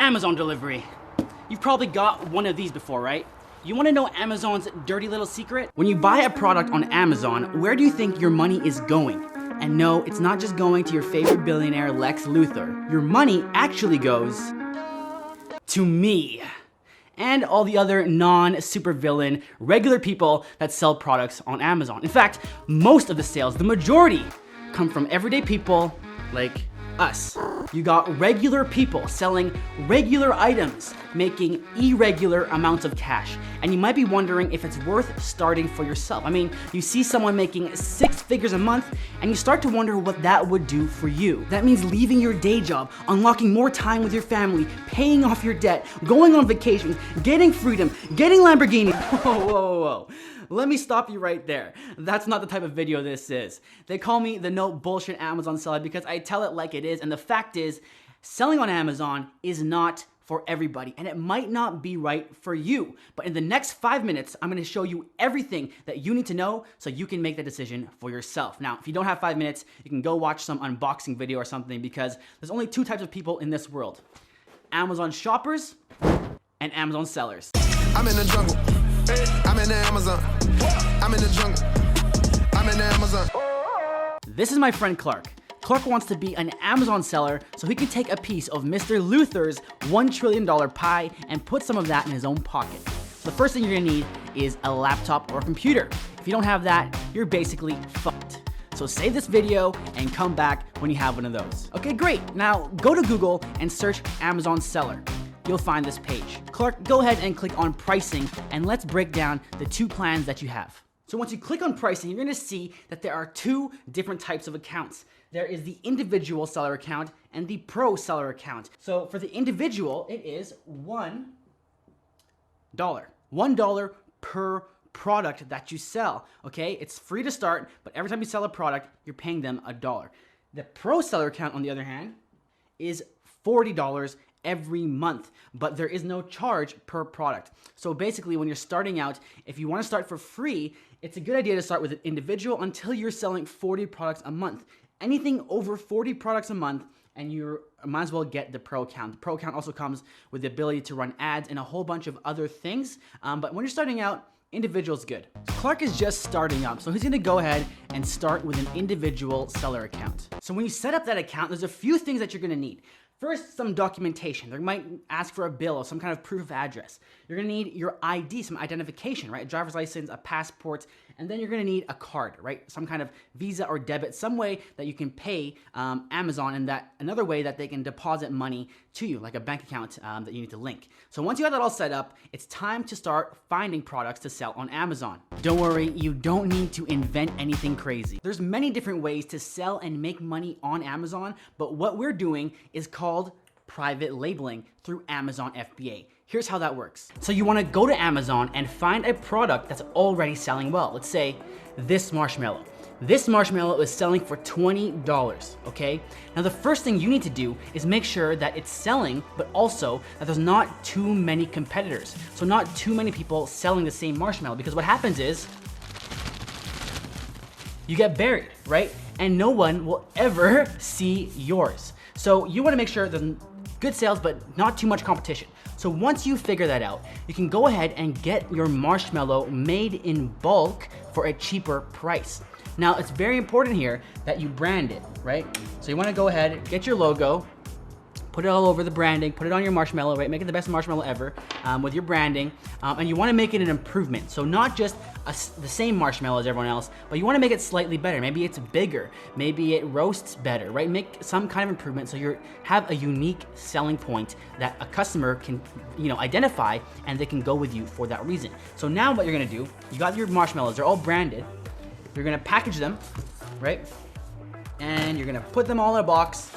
Amazon delivery. You've probably got one of these before, right? You wanna know Amazon's dirty little secret? When you buy a product on Amazon, where do you think your money is going? And no, it's not just going to your favorite billionaire Lex Luthor. Your money actually goes to me and all the other non-supervillain, regular people that sell products on Amazon. In fact, most of the sales, the majority, come from everyday people like us. You got regular people selling regular items, making irregular amounts of cash. And you might be wondering if it's worth starting for yourself. I mean, you see someone making 6 figures a month and you start to wonder what that would do for you. That means leaving your day job, unlocking more time with your family, paying off your debt, going on vacations, getting freedom, getting Lamborghini. Whoa, whoa, whoa. Let me stop you right there. That's not the type of video this is. They call me the no bullshit Amazon seller because I tell it like it is, and the fact is, selling on Amazon is not for everybody, and it might not be right for you. But in the next 5 minutes, I'm gonna show you everything that you need to know so you can make the decision for yourself. Now, if you don't have 5 minutes, you can go watch some unboxing video or something because there's only 2 types of people in this world: Amazon shoppers and Amazon sellers. I'm in the jungle. I'm in the Amazon. I'm in the jungle. I'm in the Amazon. This is my friend Clark. Clark wants to be an Amazon seller so he can take a piece of Mr. Luthor's $1 trillion pie and put some of that in his own pocket. So the first thing you're gonna need is a laptop or computer. If you don't have that, you're basically fucked. So save this video and come back when you have one of those. Okay, great. Now go to Google and search Amazon seller. You'll find this page. Clark, go ahead and click on pricing and let's break down the 2 plans that you have. So once you click on pricing, you're gonna see that there are 2 different types of accounts. There is the individual seller account and the pro seller account. So for the individual, it is $1. $1 per product that you sell, okay? It's free to start, but every time you sell a product, you're paying them $1. The pro seller account, on the other hand, is $40 every month, but there is no charge per product. So basically, when you're starting out, if you want to start for free, it's a good idea to start with an individual until you're selling 40 products a month. Anything over 40 products a month, and you might as well get the pro account. The pro account also comes with the ability to run ads and a whole bunch of other things, but when you're starting out, individual's good. Clark is just starting up, so he's gonna go ahead and start with an individual seller account. So when you set up that account, there's a few things that you're gonna need. First, some documentation. They might ask for a bill or some kind of proof of address. You're gonna need your ID, some identification, right? A driver's license, a passport, and then you're gonna need a card, right? Some kind of Visa or debit, some way that you can pay Amazon, and that another way that they can deposit money to you, like a bank account that you need to link. So once you have that all set up, it's time to start finding products to sell on Amazon. Don't worry, you don't need to invent anything crazy. There's many different ways to sell and make money on Amazon, but what we're doing is called private labeling through Amazon FBA. Here's how that works. So you wanna go to Amazon and find a product that's already selling well. Let's say this marshmallow. This marshmallow is selling for $20, okay? Now the first thing you need to do is make sure that it's selling, but also that there's not too many competitors. So not too many people selling the same marshmallow, because what happens is you get buried, right? And no one will ever see yours. So you wanna make sure there's good sales, but not too much competition. So once you figure that out, you can go ahead and get your marshmallow made in bulk for a cheaper price. Now, it's very important here that you brand it, right? So you wanna go ahead, get your logo, put it all over the branding, put it on your marshmallow, right? Make it the best marshmallow ever with your branding. And you wanna make it an improvement. So not just the same marshmallow as everyone else, but you wanna make it slightly better. Maybe it's bigger, maybe it roasts better, right? Make some kind of improvement so you have a unique selling point that a customer can identify, and they can go with you for that reason. So now what you're gonna do, you got your marshmallows, they're all branded. You're gonna package them, right? And you're gonna put them all in a box,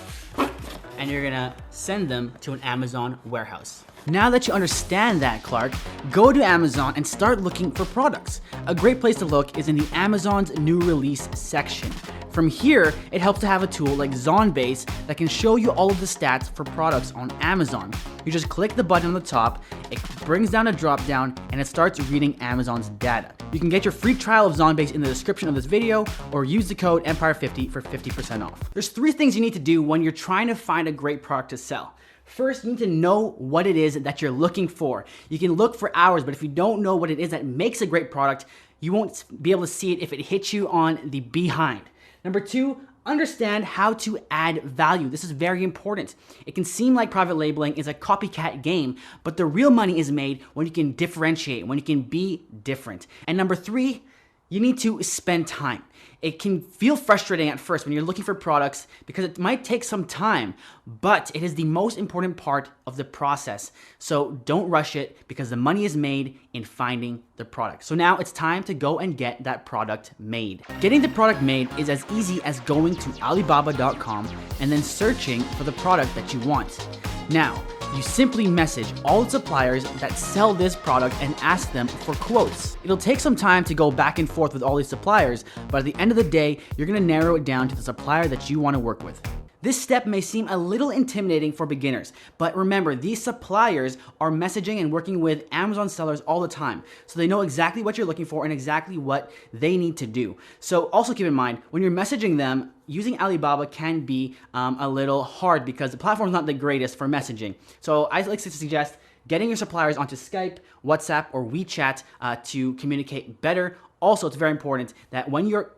and you're gonna send them to an Amazon warehouse. Now that you understand that, Clark, go to Amazon and start looking for products. A great place to look is in the Amazon's new release section. From here, it helps to have a tool like Zonebase that can show you all of the stats for products on Amazon. You just click the button on the top, it brings down a drop down, and it starts reading Amazon's data. You can get your free trial of Zonebase in the description of this video, or use the code EMPIRE50 for 50% off. There's 3 things you need to do when you're trying to find a great product to sell. First, you need to know what it is that you're looking for. You can look for hours, but if you don't know what it is that makes a great product, you won't be able to see it if it hits you on the behind. Number two, understand how to add value. This is very important. It can seem like private labeling is a copycat game, but the real money is made when you can differentiate, when you can be different. And number three, you need to spend time. It can feel frustrating at first when you're looking for products because it might take some time, but it is the most important part of the process. So don't rush it because the money is made in finding the product. So now it's time to go and get that product made. Getting the product made is as easy as going to Alibaba.com and then searching for the product that you want. Now, you simply message all the suppliers that sell this product and ask them for quotes. It'll take some time to go back and forth with all these suppliers, but at the end of the day, you're gonna narrow it down to the supplier that you wanna work with. This step may seem a little intimidating for beginners, but remember, these suppliers are messaging and working with Amazon sellers all the time, so they know exactly what you're looking for and exactly what they need to do. So also keep in mind, when you're messaging them, using Alibaba can be a little hard because the platform is not the greatest for messaging. So I like to suggest getting your suppliers onto Skype, WhatsApp, or WeChat to communicate better. Also, it's very important that when you're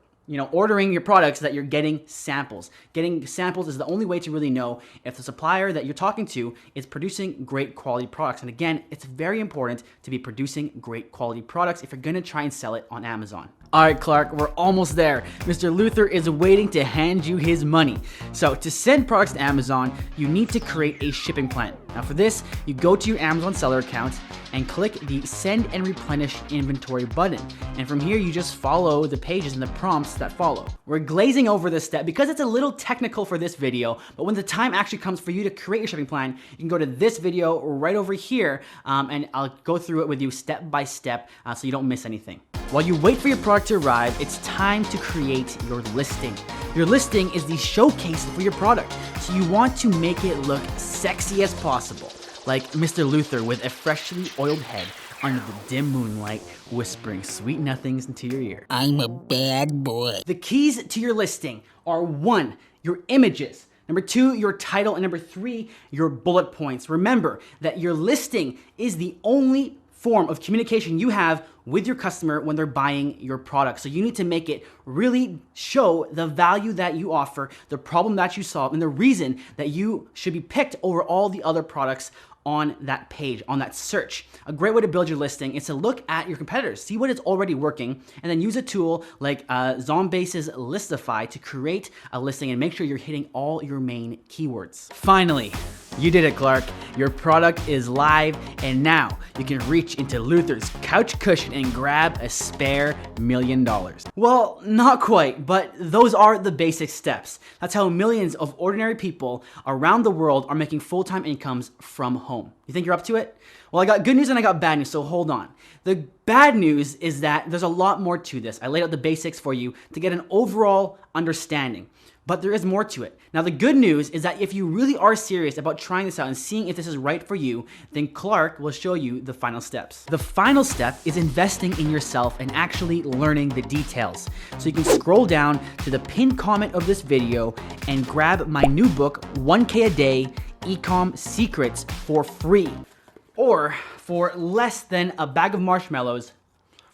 ordering your products that you're getting samples. Getting samples is the only way to really know if the supplier that you're talking to is producing great quality products. And again, it's very important to be producing great quality products if you're gonna try and sell it on Amazon. All right, Clark, we're almost there. Mr. Luther is waiting to hand you his money. So to send products to Amazon, you need to create a shipping plan. Now for this, you go to your Amazon seller account and click the Send and Replenish Inventory button. And from here, you just follow the pages and the prompts that follow. We're glazing over this step because it's a little technical for this video, but when the time actually comes for you to create your shipping plan, you can go to this video right over here, and I'll go through it with you step by step so you don't miss anything. While you wait for your product to arrive, it's time to create your listing. Your listing is the showcase for your product, so you want to make it look sexy as possible, like Mr. Luther with a freshly oiled head under the dim moonlight, whispering sweet nothings into your ear. I'm a bad boy. The keys to your listing are 1, your images, number 2, your title, and number 3, your bullet points. Remember that your listing is the only form of communication you have with your customer when they're buying your product. So you need to make it really show the value that you offer, the problem that you solve, and the reason that you should be picked over all the other products on that page, on that search. A great way to build your listing is to look at your competitors, see what is already working, and then use a tool like Zonebase's Listify to create a listing and make sure you're hitting all your main keywords. Finally, you did it, Clark. Your product is live, and now you can reach into Luther's couch cushion and grab a spare $1 million. Well, not quite, but those are the basic steps. That's how millions of ordinary people around the world are making full-time incomes from home. You think you're up to it? Well, I got good news and I got bad news, so hold on. The bad news is that there's a lot more to this. I laid out the basics for you to get an overall understanding, but there is more to it. Now, the good news is that if you really are serious about trying this out and seeing if this is right for you, then Clark will show you the final steps. The final step is investing in yourself and actually learning the details. So you can scroll down to the pinned comment of this video and grab my new book, 1K a Day, Ecom Secrets, for free. Or for less than a bag of marshmallows,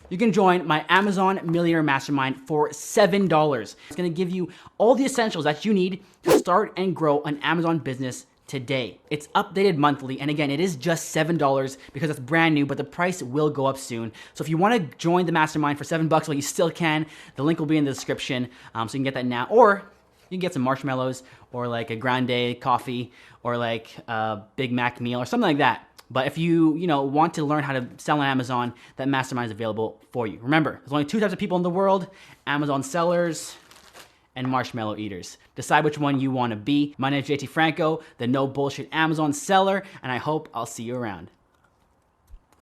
you can join my Amazon Millionaire Mastermind for $7. It's gonna give you all the essentials that you need to start and grow an Amazon business today. It's updated monthly, and again, it is just $7 because it's brand new, but the price will go up soon. So if you wanna join the Mastermind for $7, well, you still can. The link will be in the description, so you can get that now. Or you can get some marshmallows, or like a grande coffee, or like a Big Mac meal, or something like that. But if you want to learn how to sell on Amazon, that Mastermind is available for you. Remember, there's only 2 types of people in the world: Amazon sellers and marshmallow eaters. Decide which one you want to be. My name is JT Franco, the no bullshit Amazon seller, and I hope I'll see you around.